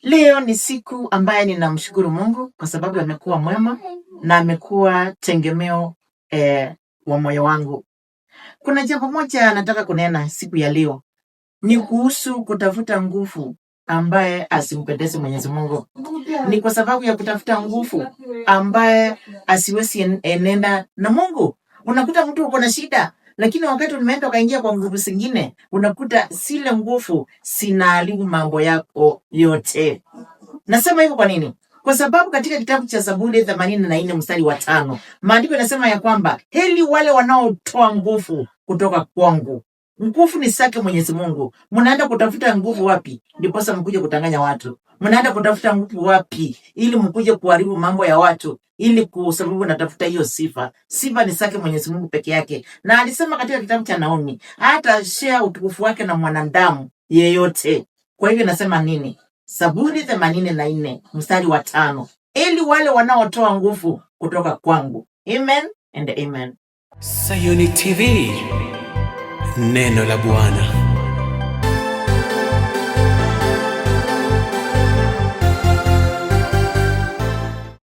Leo ni siku ambaye ninamshukuru Mungu kwa sababu amekuwa mwema na amekuwa tegemeo wa moyo wangu. Kuna jambo moja nataka kunena siku ya leo, ni kuhusu kutafuta nguvu ambaye asimpendeze Mwenyezi Mungu. Ni kwa sababu ya kutafuta nguvu ambaye asiwezi enenda na Mungu. Unakuta mtu uko na shida, lakini wakati umeenda kaingia kwa nguvu zingine, unakuta zile nguvu zinaharibu mambo yako yote. Nasema hivyo kwa nini? Kwa sababu katika kitabu cha Zaburi 84 mstari wa 5, maandiko yanasema ya kwamba heri wale wanaotoa nguvu kutoka kwangu. Nguvu ni zake Mwenyezi Mungu. Mnaenda kutafuta nguvu wapi? Ndiposa mkuje kutanganya watu. Mnaenda kutafuta nguvu wapi? Ili mkuje kuharibu mambo ya watu, ili kwa sababu natafuta hiyo sifa. Sifa ni zake Mwenyezi Mungu peke yake. Na alisema katika kitabu cha Naomi, hata share utukufu wake na mwanadamu yeyote. Kwa hivyo nasema nini? Zaburi 84 mstari wa 5. Ili wale wanaotoa nguvu kutoka kwangu. Amen and amen. Sayuni TV, neno la Bwana.